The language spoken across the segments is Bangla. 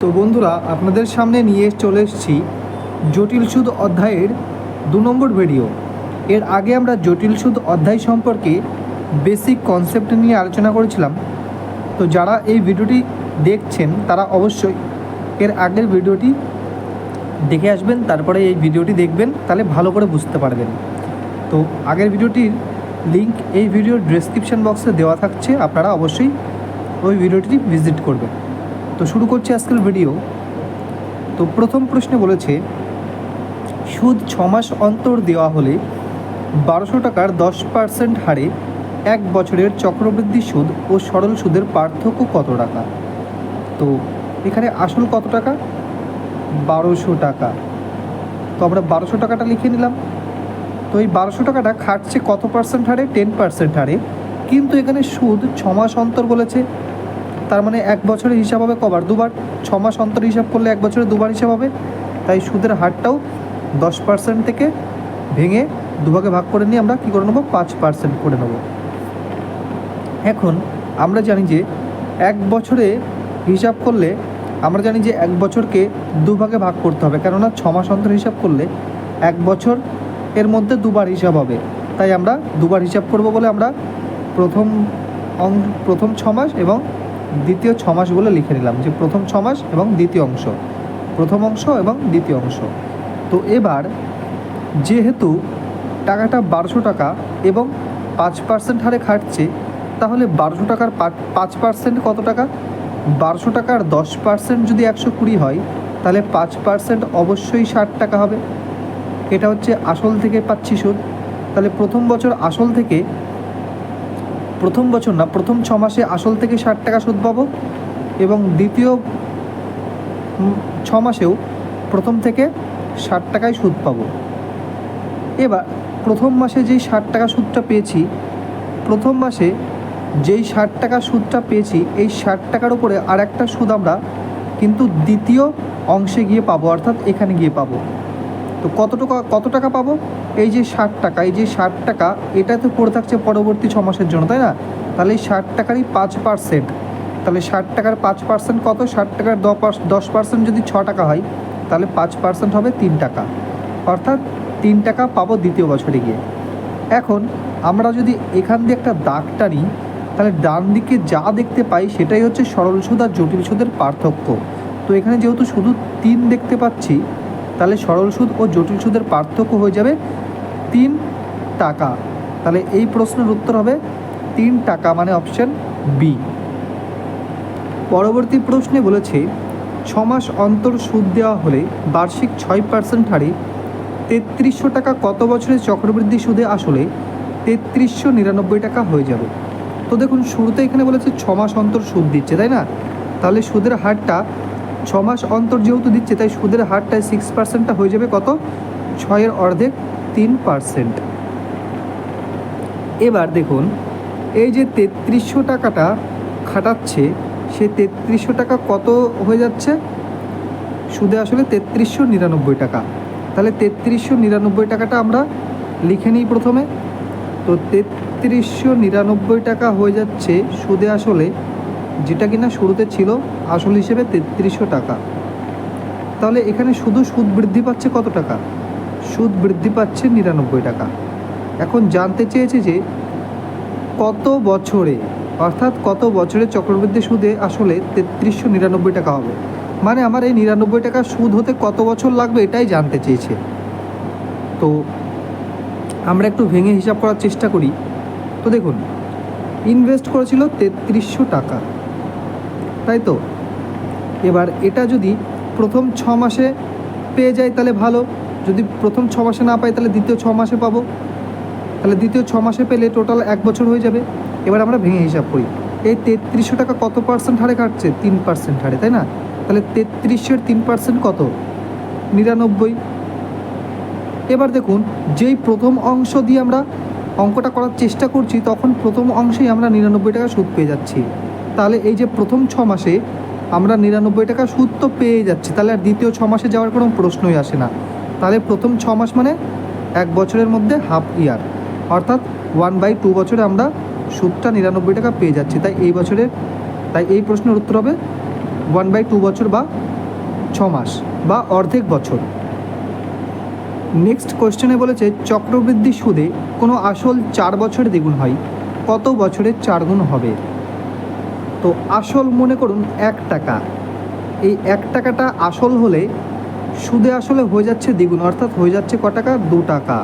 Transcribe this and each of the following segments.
তো বন্ধুরা, আপনাদের সামনে নিয়ে চলে এসেছি জটিল সুদ অধ্যায়ের 2 নম্বর ভিডিও। এর আগে আমরা জটিল সুদ অধ্যায় সম্পর্কে বেসিক কনসেপ্ট নিয়ে আলোচনা করেছিলাম। তো যারা এই ভিডিওটি দেখছেন তারা অবশ্যই এর আগের ভিডিওটি দেখে আসবেন, তারপরে এই ভিডিওটি দেখবেন, তাহলে ভালো করে বুঝতে পারবেন। তো আগের ভিডিওটির লিঙ্ক এই ভিডিওর ডেসক্রিপশন বক্সে দেওয়া থাকছে, আপনারা অবশ্যই ওই ভিডিওটি ভিজিট করবেন। তো শুরু করছি আজকের ভিডিও। তো প্রথম প্রশ্নে বলেছে, সুদ 6 মাস অন্তর দেওয়া হলে 1200 টাকার 10% হারে 1 বছরের চক্রবৃদ্ধি সুদ ও সরল সুদের পার্থক্য কত টাকা? তো এখানে আসল কত টাকা? 1200 টাকা। তো আমরা 1200 টাকাটা লিখে নিলাম। তো এই 1200 টাকাটা খাটছে কত পার্সেন্ট হারে? 10% হারে। কিন্তু এখানে সুদ 6 মাস অন্তর বলেছে, তার মানে 1 বছরের হিসাব হবে কবার? দুবার। 6 মাস অন্তর হিসাব করলে 1 বছরে দুবার হিসাব হবে। তাই সুদের হারটাও 10% থেকে ভেঙে দুভাগে ভাগ করে নিয়ে আমরা কী করে নেবো? 5% করে নেব। এখন আমরা জানি যে 1 বছরে হিসাব করলে আমরা জানি যে 1 বছরকে দুভাগে ভাগ করতে হবে, কেননা 6 মাস অন্তর হিসাব করলে 1 বছর এর মধ্যে দুবার হিসাব হবে। তাই আমরা দুবার হিসাব করব বলে আমরা প্রথম 6 মাস এবং দ্বিতীয় 6 মাস বলে লিখে নিলাম, যে প্রথম 6 মাস এবং দ্বিতীয় অংশ, প্রথম অংশ এবং দ্বিতীয় অংশ। তো এবার যেহেতু টাকাটা 1200 টাকা এবং 5% হারে খাটছে, তাহলে 1200 টাকার 5% কত টাকা? 1200 টাকার 10% যদি 120 হয়, তাহলে 5% অবশ্যই 60 টাকা হবে। এটা হচ্ছে আসল থেকে পাচ্ছি সুদ। তাহলে প্রথম বছর আসল থেকে, প্রথম বছর না, প্রথম 6 মাসে আসল থেকে 60 টাকা সুদ পাবো এবং দ্বিতীয় 6 মাসেও প্রথম থেকে 60 টাকায় সুদ পাবো। এবার প্রথম মাসে যেই 60 টাকা সুদটা পেয়েছি, প্রথম মাসে যেই 60 টাকা সুদটা পেয়েছি, এই 60 টাকার উপরে আর একটা সুদ আমরা কিন্তু দ্বিতীয় অংশে গিয়ে পাবো, অর্থাৎ এখানে গিয়ে পাবো। তো কত টাকা পাবো? এই যে 60 টাকা, এই যে 60 টাকা, এটা তো পড়ে থাকছে পরবর্তী 6 মাসের জন্য, তাই না? তাহলে এই 60 টাকারই 5%, তাহলে 60 টাকার 5% কত? 60 টাকার 10% যদি 6 টাকা হয়, তাহলে 5% হবে 3 টাকা, অর্থাৎ 3 টাকা পাবো দ্বিতীয় বছরে গিয়ে। এখন আমরা যদি এখান দিয়ে একটা দাগ টানি, তাহলে ডান দিকে যা দেখতে পাই সেটাই হচ্ছে সরল সুদ আর জটিল সুদের পার্থক্য। তো এখানে যেহেতু শুধু 3 দেখতে পাচ্ছি, তাহলে সরল সুদ ও জটিল সুদের পার্থক্য হয়ে যাবে 3 টাকা। তাহলে এই প্রশ্নের উত্তর হবে 3 টাকা, মানে অপশান বি। পরবর্তী প্রশ্নে বলেছে, 6 মাস অন্তর সুদ দেওয়া হলে বার্ষিক 6% হারে 3300 টাকা কত বছরের চক্রবৃদ্ধি সুদে আসলে 3399 টাকা হয়ে যাবে? তো দেখুন, শুরুতে এখানে বলেছে 6 মাস অন্তর সুদ দিচ্ছে, তাই না? তাহলে সুদের হারটা 6 মাস অন্তর যেহেতু দিচ্ছে, তাই সুদের হারটায় 6%টা হয়ে যাবে কত? 6-এর অর্ধেক, 3%। এবার দেখুন, এই যে 3300 টাকাটা খাটাচ্ছে, সে 3300 টাকা কত হয়ে যাচ্ছে সুদে? আসলে 3399 টাকা। তাহলে 3399 টাকাটা আমরা লিখে নিই প্রথমে। তো 3399 টাকা হয়ে যাচ্ছে সুদে আসলে, যেটা কিনা শুরুতে ছিল আসল হিসেবে 3300 টাকা। তাহলে এখানে শুধু সুদ বৃদ্ধি পাচ্ছে কত টাকা? সুদ বৃদ্ধি পাচ্ছে 99 টাকা। এখন জানতে চেয়েছে যে কত বছরে, অর্থাৎ কত বছরে চক্রবৃদ্ধি সুদে আসলে 3399 টাকা হবে, মানে আমার এই 99 টাকা সুদ হতে কত বছর লাগবে, এটাই জানতে চেয়েছে। তো আমরা একটু ভেঙে হিসাব করার চেষ্টা করি। তো দেখুন, ইনভেস্ট করেছিল 3300 টাকা, তাই তো? এবার এটা যদি প্রথম 6 মাসে পেয়ে যাই তাহলে ভালো, যদি প্রথম 6 মাসে না পাই তাহলে দ্বিতীয় 6 মাসে পাবো। তাহলে দ্বিতীয় 6 মাসে পেলে টোটাল 1 বছর হয়ে যাবে। এবার আমরা ভেঙে হিসাব করি, এই 3300 টাকা কত পার্সেন্ট হারে কাটছে? 3% হারে, তাই না? তাহলে 3300-এর 3% কত? 99। এবার দেখুন, যেই প্রথম অংশ দিয়ে আমরা অঙ্কটা করার চেষ্টা করছি, তখন প্রথম অংশেই আমরা 99 টাকা সুদ পেয়ে যাচ্ছি। তাহলে এই যে প্রথম 6 মাসে আমরা 99 টাকা সুদ তো পেয়ে যাচ্ছি, তাহলে আর দ্বিতীয় 6 মাসে যাওয়ার কোনো প্রশ্নই আসে না। তাহলে প্রথম 6 মাস মানে 1 বছরের মধ্যে হাফ ইয়ার, অর্থাৎ 1/2 বছরে আমরা সুদটা 99 টাকা পেয়ে যাচ্ছি। তাই এই প্রশ্নের উত্তর হবে 1/2 বছর বা 6 মাস বা অর্ধেক বছর। নেক্সট কোশ্চেনে বলেছে চক্রবৃদ্ধি সুদে কোনো আসল 4 বছরে দ্বিগুণ হয়, কত বছরে 4 গুণ হবে? তো আসল মনে করুন 1 টাকা, এই 1 টাকাটা আসল হলে সুদে আসলে হয়ে যাচ্ছে দ্বিগুণ, অর্থাৎ হয়ে যাচ্ছে ক টাকা? 2 টাকা।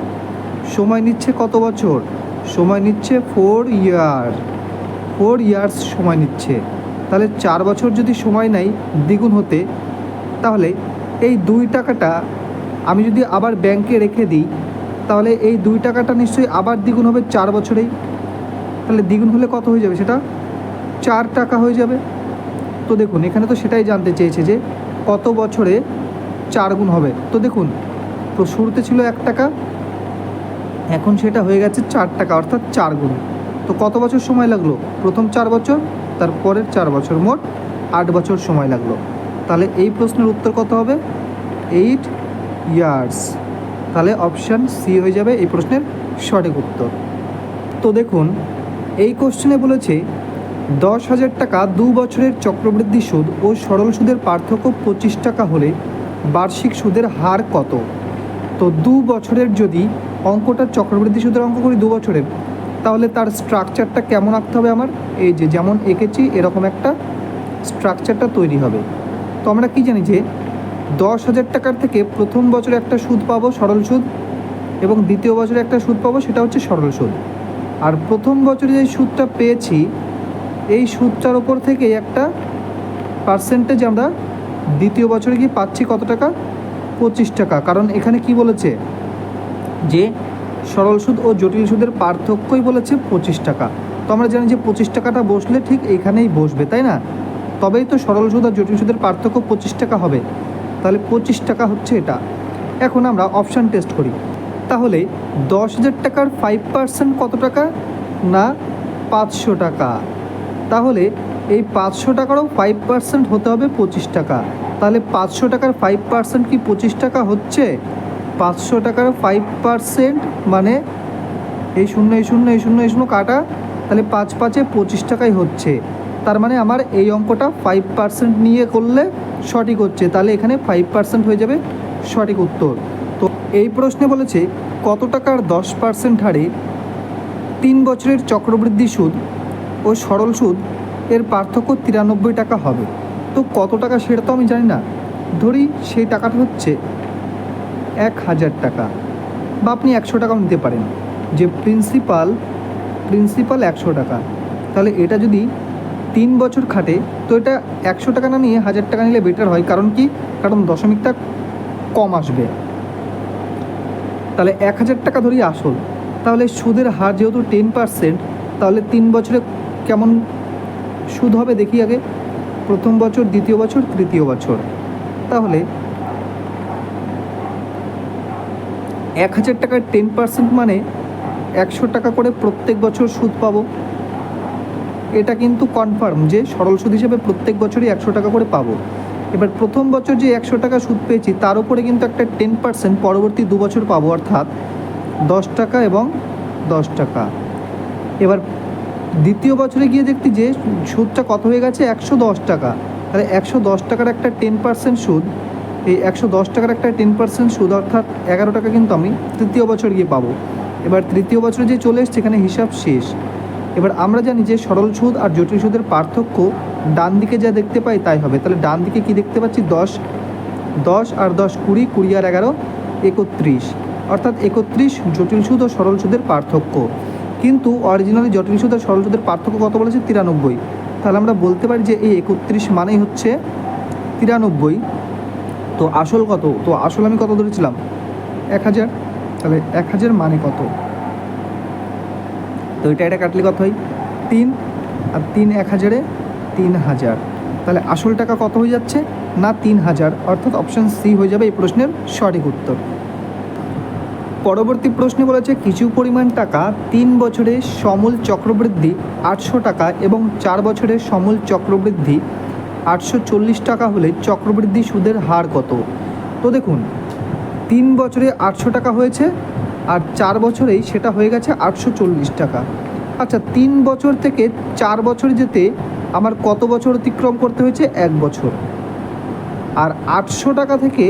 সময় নিচ্ছে কত বছর? সময় নিচ্ছে 4 ইয়ার, 4 ইয়ার্স সময় নিচ্ছে। তাহলে 4 বছর যদি সময় নেয় দ্বিগুণ হতে, তাহলে এই 2 টাকাটা আমি যদি আবার ব্যাংকে রেখে দিই, তাহলে এই 2 টাকাটা নিশ্চয়ই আবার দ্বিগুণ হবে 4 বছরেই। তাহলে দ্বিগুণ হলে কত হয়ে যাবে? সেটা 4 টাকা হয়ে যাবে। তো দেখুন এখানে তো সেটাই জানতে চেয়েছে যে কত বছরে 4 গুণ হবে। তো দেখুন, তো শুরুতে ছিল 1 টাকা, এখন সেটা হয়ে গেছে 4 টাকা, অর্থাৎ 4 গুণ। তো কত বছর সময় লাগলো? প্রথম 4 বছর, তারপরের 4 বছর, মোট 8 বছর সময় লাগলো। তাহলে এই প্রশ্নের উত্তর কত হবে? 8 ইয়ার্স। তাহলে অপশান সি হয়ে যাবে এই প্রশ্নের সঠিক উত্তর। তো দেখুন এই কোশ্চেনে বলেছে 10,000 টাকা 2 বছরের চক্রবৃদ্ধি সুদ ও সরল সুদের পার্থক্য 25 টাকা হলে বার্ষিক সুদের হার কত? তো 2 বছরের যদি অঙ্কটা চক্রবৃদ্ধি সুদের অঙ্ক করি 2 বছরের, তাহলে তার স্ট্রাকচারটা কেমন আঁকতে হবে আমার? এই যে যেমন এঁকেছি এরকম একটা স্ট্রাকচারটা তৈরি হবে। তো আমরা কি জানি যে 10,000 টাকার থেকে প্রথম বছরে একটা সুদ পাবো সরল সুদ, এবং দ্বিতীয় বছরে একটা সুদ পাবো সেটা হচ্ছে সরল সুদ। আর প্রথম বছরে যে সুদটা পেয়েছি এই সুদটার ওপর থেকে একটা পার্সেন্টেজ আমরা দ্বিতীয় বছরে গিয়ে পাচ্ছি কত টাকা? 25 টাকা। কারণ এখানে কি বলেছে যে সরল সুদ ও জটিল সুদের পার্থক্যই বলেছে 25 টাকা। তো আমরা জানি যে 25 টাকাটা বসলে ঠিক এইখানেই বসবে, তাই না? তবেই তো সরল সুদ আর জটিল সুদের পার্থক্য 25 টাকা হবে। তাহলে 25 টাকা হচ্ছে এটা। এখন আমরা অপশান টেস্ট করি। তাহলে 10,000 টাকার 5% কত টাকা? না 500 টাকা। তাহলে এই 500 টাকারও 5% হতে হবে 25 টাকা। তাহলে 500 টাকার 5% কি 25 টাকা হচ্ছে? 500 টাকার 5% মানে এই শূন্য এই শূন্য এই শূন্য এই শূন্য কাটা, তাহলে 5 5-এ 25 টাকাই হচ্ছে। তার মানে আমার এই অঙ্কটা 5% নিয়ে করলে সঠিক হচ্ছে। তাহলে এখানে 5% হয়ে যাবে সঠিক উত্তর। তো এই প্রশ্নে বলেছে কত টাকার 10% হারে 3 বছরের চক্রবৃদ্ধি সুদ ও সরল সুদ এর পার্থক্য 93 টাকা হবে। তো কত টাকা সেটা তো আমি জানি না, ধরি সেই টাকাটা হচ্ছে 1,000 টাকা, বা আপনি 100 টাকাও নিতে পারেন, যে প্রিন্সিপাল 100 টাকা। তাহলে এটা যদি 3 বছর খাটে, তো এটা 100 টাকা না নিয়ে 1000 টাকা নিলে বেটার হয়। কারণ কি? কারণ দশমিকটা কম আসবে। তাহলে 1,000 টাকা ধরি আসল, তাহলে সুদের হার যেহেতু 10%, তাহলে 3 বছরে কেমন সুদ হবে দেখি আগে। প্রথম বছর, দ্বিতীয় বছর, তৃতীয় বছর। তাহলে 1,000 টাকার 10% মানে 100 টাকা করে প্রত্যেক বছর সুদ পাবো। এটা কিন্তু কনফার্ম যে সরল সুদ হিসেবে প্রত্যেক বছরই 100 টাকা করে পাবো। এবার প্রথম বছর যে 100 টাকা সুদ পেয়েছি তার উপরে কিন্তু একটা 10% পরবর্তী 2 বছর পাবো, অর্থাৎ 10 টাকা এবং 10 টাকা। এবার দ্বিতীয় বছরে গিয়ে দেখছি যে সুদটা কত হয়ে গেছে? 110 টাকা। তাহলে 110 টাকার একটা 10% সুদ, এই 110 টাকার একটা 10% সুদ অর্থাৎ 11 টাকা কিন্তু আমি তৃতীয় বছর গিয়ে পাবো। এবার তৃতীয় বছরে যে চলে এসছে এখানে হিসাব শেষ। এবার আমরা জানি যে সরল সুদ আর জটিল সুদের পার্থক্য ডান দিকে যা দেখতে পাই তাই হবে। তাহলে ডান দিকে কি দেখতে পাচ্ছি? 10 10 আর 10 20, 20 আর 11 31, অর্থাৎ 31 জটিল সুদ ও সরল সুদের পার্থক্য। কিন্তু অরিজিনালি জটিল সুদ আর সরল সুদের পার্থক্য কত বলেছে? 93। তাহলে আমরা বলতে পারি যে এই 31 মানেই হচ্ছে 93। তো আসল কত? তো আসল আমি কত ধরেছিলাম? 1,000। তাহলে 1,000 মানে কত? তো এটা কাটলে কত হয়? 3 আর 3 1,000-এ 3,000। তাহলে আসল টাকা কত হয়ে যাচ্ছে? না 3,000, অর্থাৎ অপশান সি হয়ে যাবে এই প্রশ্নের সঠিক উত্তর। পরবর্তী প্রশ্নে বলেছে কিছু পরিমাণ টাকা 3 বছরে সমূল চক্রবৃদ্ধি 800 টাকা এবং 4 বছরে সমূল চক্রবৃদ্ধি 840 টাকা হলে চক্রবৃদ্ধি সুদের হার কত? তো দেখুন 3 বছরে 800 টাকা হয়েছে আর 4 বছরেই সেটা হয়ে গেছে 840 টাকা। আচ্ছা, 3 বছর থেকে 4 বছর যেতে আমার কত বছর অতিক্রম করতে হয়েছে? 1 বছর। আর 800 টাকা থেকে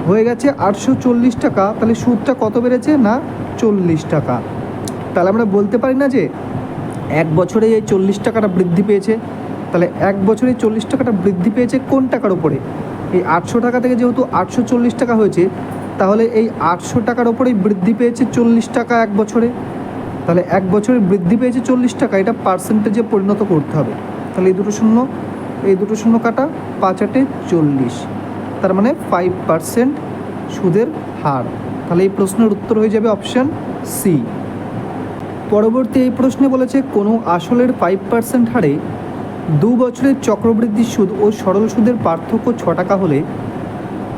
হয়ে গেছে 840 টাকা, তাহলে সুদটা কত বেড়েছে না 40 টাকা। তাহলে আমরা বলতে পারি না যে এক বছরে এই 40 টাকাটা বৃদ্ধি পেয়েছে। তাহলে এক বছরে 40 টাকাটা বৃদ্ধি পেয়েছে কোন টাকার ওপরে? এই 800 টাকা থেকে যেহেতু 840 টাকা হয়েছে, তাহলে এই 800 টাকার ওপরেই বৃদ্ধি পেয়েছে 40 টাকা এক বছরে। তাহলে এক বছরে বৃদ্ধি পেয়েছে 40 টাকা, এটা পার্সেন্টেজে পরিণত করতে হবে। তাহলে এই দুটো শূন্য কাটা, 5 8 40, তার মানে 5% সুদের হার। তাহলে এই প্রশ্নের উত্তর হয়ে যাবে অপশান সি। পরবর্তী এই প্রশ্নে বলেছে কোনো আসলের 5% হারে 2 বছরের চক্রবৃদ্ধি সুদ ও সরল সুদের পার্থক্য 6 টাকা হলে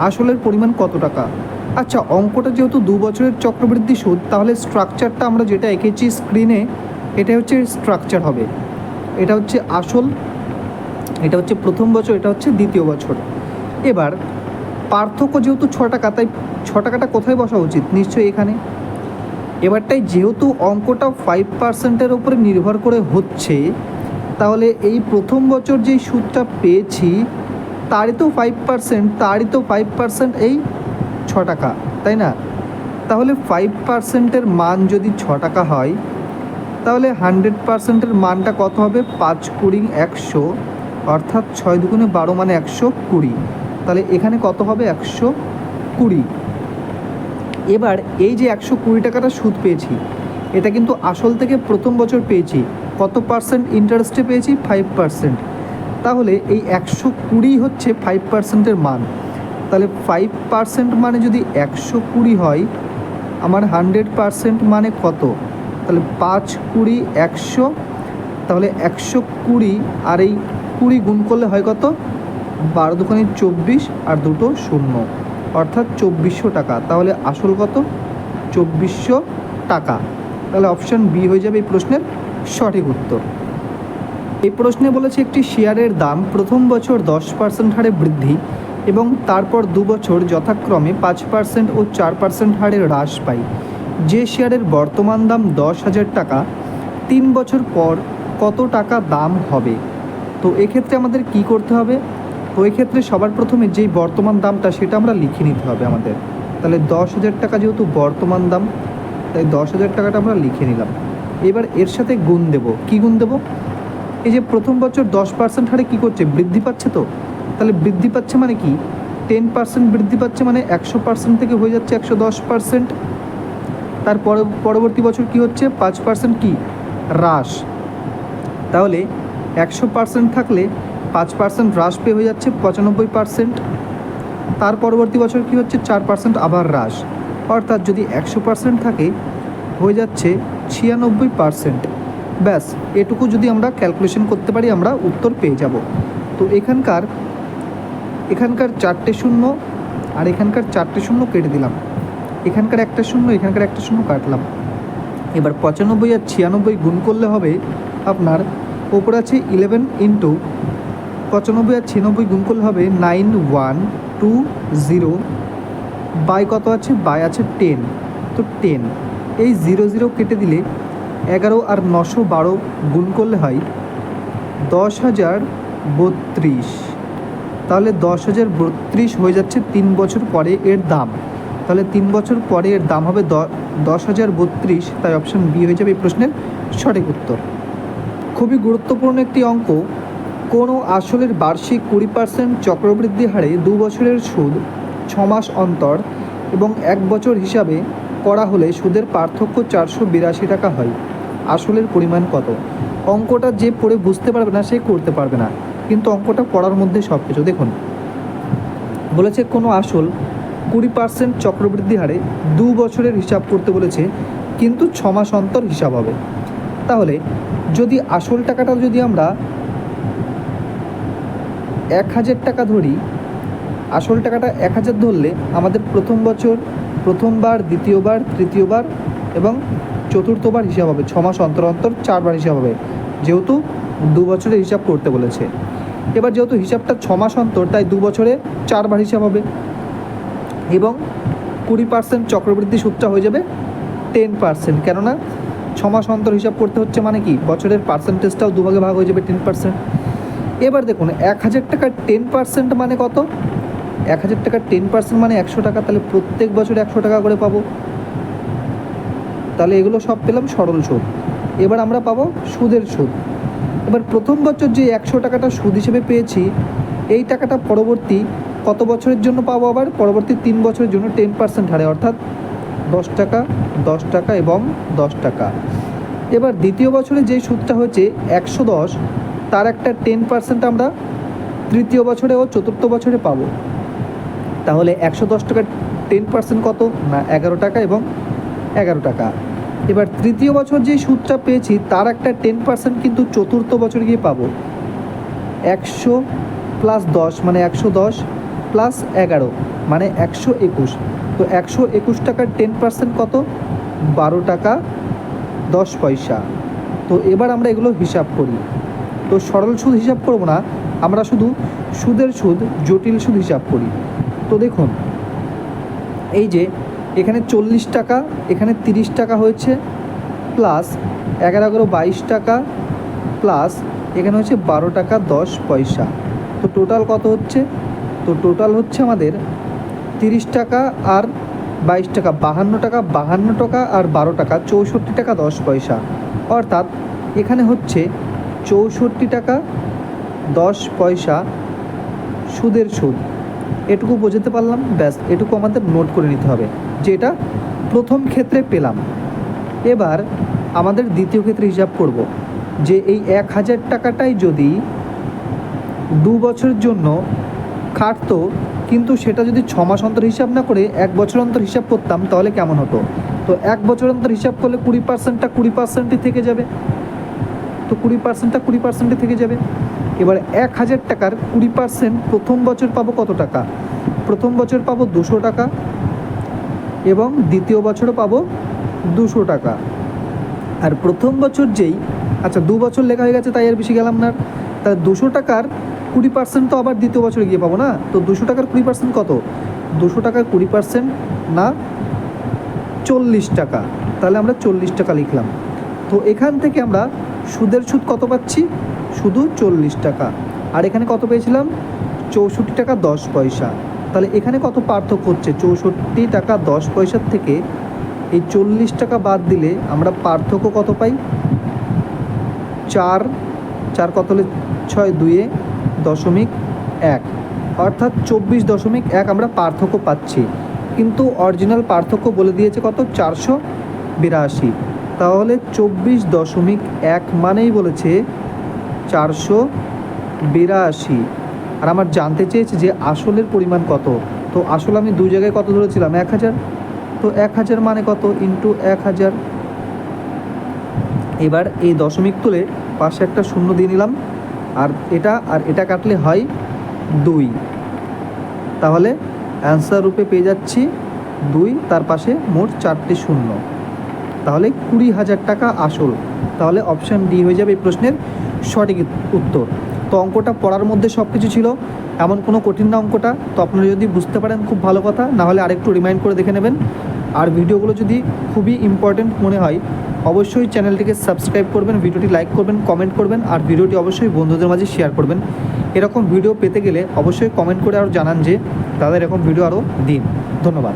আসলের পরিমাণ কত টাকা? আচ্ছা, অঙ্কটা যেহেতু 2 বছরের চক্রবৃদ্ধি সুদ, তাহলে স্ট্রাকচারটা আমরা যেটা এঁকেছি স্ক্রিনে, এটা হচ্ছে স্ট্রাকচার হবে। এটা হচ্ছে আসল, এটা হচ্ছে প্রথম বছর, এটা হচ্ছে দ্বিতীয় বছর। এবার পার্থক্য যেহেতু 6 টাকা, তাই 6 টাকাটা কোথায় বসা উচিত? নিশ্চয়ই এখানে। এবারটাই যেহেতু অঙ্কটা 5%-এর উপরে নির্ভর করে হচ্ছে, তাহলে এই প্রথম বছর যেই সুদটা পেয়েছি তারই তো 5%, এই 6 টাকা, তাই না? তাহলে 5%-এর মান যদি 6 টাকা হয়, তাহলে 100%-এর মানটা কত হবে? 5 20 100, অর্থাৎ 6 2 12 মানে 120। তাহলে এখানে কত হবে? 120। এবার এই যে 120 টাকাটা সুদ পেয়েছি, এটা কিন্তু আসল থেকে প্রথম বছর পেয়েছি। কত পার্সেন্ট ইন্টারেস্টে পেয়েছি? 5%। তাহলে এই 120 হচ্ছে 5%-এর মান। তাহলে 5% মানে যদি 120 হয়, আমার 100% মানে কত? তাহলে 5 20 100, তাহলে 120 আর এই 20 গুণ করলে হয় কত? 12 2 24 আর দুটো শূন্য, অর্থাৎ 2400 টাকা। তাহলে আসল কত? 2400 টাকা। তাহলে অপশান বি হয়ে যাবে এই প্রশ্নের সঠিক উত্তর। এই প্রশ্নে বলেছে একটি শেয়ারের দাম প্রথম বছর 10% হারে বৃদ্ধি এবং তারপর 2 বছর যথাক্রমে 5% ও 4% হারে হ্রাস পায়। যে শেয়ারের বর্তমান দাম 10,000 টাকা, 3 বছর পর কত টাকা দাম হবে? তো এক্ষেত্রে আমাদের কি করতে হবে? তো এক্ষেত্রে সবার প্রথমে যেই বর্তমান দামটা সেটা আমরা লিখে নিতে হবে আমাদের। তাহলে 10,000 টাকা যেহেতু বর্তমান দাম, তাই 10,000 টাকাটা আমরা লিখে নিলাম। এবার এর সাথে গুণ দেব। কি গুণ দেব? এই যে প্রথম বছর 10% হারে কী করছে? বৃদ্ধি পাচ্ছে। তো তাহলে বৃদ্ধি পাচ্ছে মানে কি? 10% বৃদ্ধি পাচ্ছে মানে 100% থেকে হয়ে যাচ্ছে 110%। তার পরবর্তী বছর কি হচ্ছে? 5% কি হ্রাস। তাহলে 100% থাকলে 5% হ্রাস পেয়ে হয়ে যাচ্ছে 95%। তার পরবর্তী বছর কি হচ্ছে? 4% আবার হ্রাস, অর্থাৎ যদি 100% থাকে হয়ে যাচ্ছে 96%। ব্যাস, এটুকু যদি আমরা ক্যালকুলেশন করতে পারি আমরা উত্তর পেয়ে যাব। তো এখানকার 4টে শূন্য আর এখানকার 4টে শূন্য কেটে দিলাম, এখানকার একটা শূন্য এখানকার একটা শূন্য কাটলাম। এবার 95 আর 96 গুণ করলে হবে আপনার, ওপরে আছে 11 ইন্টু 95 আর 96 গুণ করলে হবে 9120, বাই কত আছে? বাই আছে 10। তো 10, এই 0 0 কেটে দিলে 11 আর 912 গুণ করলে হয় 10,032। তাহলে 10,032 হয়ে যাচ্ছে 3 বছর পরে এর দাম। তাহলে 3 বছর পরে এর দাম হবে 10,032। তাই অপশান বি হয়ে যাবে এই প্রশ্নের সঠিক উত্তর। খুবই গুরুত্বপূর্ণ একটি অঙ্ক। কোনো আসলের বার্ষিক 20% চক্রবৃদ্ধি হারে 2 বছরের সুদ 6 মাস অন্তর এবং 1 বছর হিসাবে করা হলে সুদের পার্থক্য 482 টাকা হয়। আসলের পরিমাণ কত? অঙ্কটা যে পড়ে বুঝতে পারবে না সে করতে পারবে না, কিন্তু অঙ্কটা পড়ার মধ্যে সব কিছু। দেখুন, বলেছে কোনো আসল 20% চক্রবৃদ্ধি হারে 2 বছরের হিসাব করতে বলেছে, কিন্তু 6 মাস অন্তর হিসাব হবে। তাহলে যদি আসল টাকাটা যদি আমরা 1,000 টাকা ধরি, আসল টাকাটা 1,000 ধরলে আমাদের প্রথম বছর, প্রথমবার, দ্বিতীয়বার, তৃতীয়বার এবং চতুর্থবার হিসাব হবে। 6 মাস অন্তর অন্তর 4বার হিসাব হবে, যেহেতু 2 বছরের হিসাব করতে বলেছে। এবার যেহেতু হিসাবটা 6 মাস অন্তর, তাই 2 বছরে 4বার হিসাব হবে এবং 20% চক্রবৃদ্ধি সুদটা হয়ে যাবে 10%। কেননা 6 মাস অন্তর হিসাব করতে হচ্ছে মানে কি, বছরের পার্সেন্টেজটাও 2 ভাগে ভাগ হয়ে যাবে 10%। এবার দেখুন 1000 টাকার 10% মানে কত? 1000 টাকার 10% মানে 100 টাকা, তাহলে প্রত্যেক বছর 100 টাকা করে পাবো। তাহলে এগুলো সব পেলাম সরল সুদ। এবার আমরা পাবো সুদের সুদ। এবার প্রথম বছর যে 100 টাকাটা সুদ হিসেবে পেয়েছি, এই টাকাটা পরবর্তী কত বছরের জন্য পাবো? আবার পরবর্তী 3 বছরের জন্য 10% হারে, অর্থাৎ 10 টাকা, 10 টাকা এবং 10 টাকা। এবার দ্বিতীয় বছরে যে সুদটা হয়েছে 110, তার একটা 10% আমরা তৃতীয় বছরে ও চতুর্থ বছরে পাবো। তাহলে 110 টাকার 10% কত? না 11 টাকা এবং 11 টাকা। এবার তৃতীয় বছর যে সুদটা পেয়েছি তার একটা 10% কিন্তু চতুর্থ বছরে গিয়ে পাবো। 100 প্লাস 10 মানে 110 প্লাস 11 মানে 121। তো 121 টাকার 10% কত? 12 টাকা 10 পয়সা। তো এবার আমরা এগুলো হিসাব করি। তো সরল সুদ হিসাব করব না, আমরা শুধু সুদের সুদ, জটিল সুদ হিসাব করি। তো দেখুন, এই যে এখানে 40 টাকা, এখানে 30 টাকা হয়েছে, প্লাস 11 22 টাকা, প্লাস এখানে হচ্ছে 12 টাকা 10 পয়সা। তো টোটাল কত হচ্ছে? তো টোটাল হচ্ছে আমাদের 30 টাকা আর 22 টাকা 52 টাকা, 52 টাকা আর 12 টাকা 64 টাকা 10 পয়সা। অর্থাৎ এখানে হচ্ছে 64 টাকা 10 পয়সা সুদের সুদ। এটুকু বোঝাতে পারলাম, ব্যাস এটুকু আমাদের নোট করে নিতে হবে, যেটা প্রথম ক্ষেত্রে পেলাম। এবার আমাদের দ্বিতীয় ক্ষেত্রে হিসাব করব, যে এই 1000 টাকাটাই যদি 2 বছরের জন্য খাটতো, কিন্তু সেটা যদি 6 মাস অন্তর হিসাব না করে 1 বছর অন্তর হিসাব করতাম, তাহলে কেমন হতো? তো 1 বছর অন্তর হিসাব করলে 20%টা 20%ই থেকে যাবে। তো 20%টা 20%ই থেকে যাবে। এবার 1000 টাকার 20% প্রথম বছর পাবো কত টাকা? প্রথম বছর পাবো 200 টাকা এবং দ্বিতীয় বছরও পাবো 200 টাকা। আর প্রথম বছর যেই, আচ্ছা 2 বছর লেখা হয়ে গেছে তাই আর বেশি গেলাম না। তাহলে 200 টাকার 20% তো আবার দ্বিতীয় বছরে গিয়ে পাবো না। তো 200 টাকার 20% কত? 200 টাকার 20% না 40 টাকা। তাহলে আমরা 40 টাকা লিখলাম। তো এখান থেকে আমরা সুদের সুদ কত পাচ্ছি? শুধু 40 টাকা। আর এখানে কত পেয়েছিলাম? 64 টাকা 10 পয়সা। তাহলে এখানে কত পার্থক্য হচ্ছে? 64 টাকা 10 পয়সার থেকে এই 40 টাকা বাদ দিলে আমরা পার্থক্য কত পাই? 4 কত হলে 6 2 দশমিক 1, অর্থাৎ 24.1 আমরা পার্থক্য পাচ্ছি। কিন্তু অরিজিনাল পার্থক্য বলে দিয়েছে কত? 482। তাহলে 24.1 মানেই বলেছে 482। আর আমার জানতে চেয়েছে যে আসলের পরিমাণ কত। তো আসলে আমি 2 জায়গায় কত ধরেছিলাম? 1000। তো 1000 মানে কত? ইন্টু 1000। এবার এই দশমিক তুলে পাশে একটা শূন্য দিয়ে নিলাম, আর এটা কাটলে হয় 2। তাহলে অ্যান্সার রূপে পেয়ে যাচ্ছি 2, তার পাশে মোট 4টি শূন্য। তাহলে 20,000 টাকা আসল। তাহলে অপশান ডি হয়ে যাবে এই প্রশ্নের সঠিক উত্তর। তো অঙ্কটা পড়ার মধ্যে সব কিছু ছিল, এমন কোনো কঠিন না অঙ্কটা। তো আপনারা যদি বুঝতে পারেন খুব ভালো কথা, না হলে আরেকটু রিমাইন্ড করে দেখে নেবেন। আর ভিডিওগুলো যদি খুবই ইম্পর্টেন্ট মনে হয় অবশ্যই চ্যানেলটিকে সাবস্ক্রাইব করবেন, ভিডিওটি লাইক করবেন, কমেন্ট করবেন, আর ভিডিওটি অবশ্যই বন্ধুদের মাঝে শেয়ার করবেন। এরকম ভিডিও পেতে গেলে অবশ্যই কমেন্ট করে আরও জানান যে দাদা এরকম ভিডিও আরও দিন। ধন্যবাদ।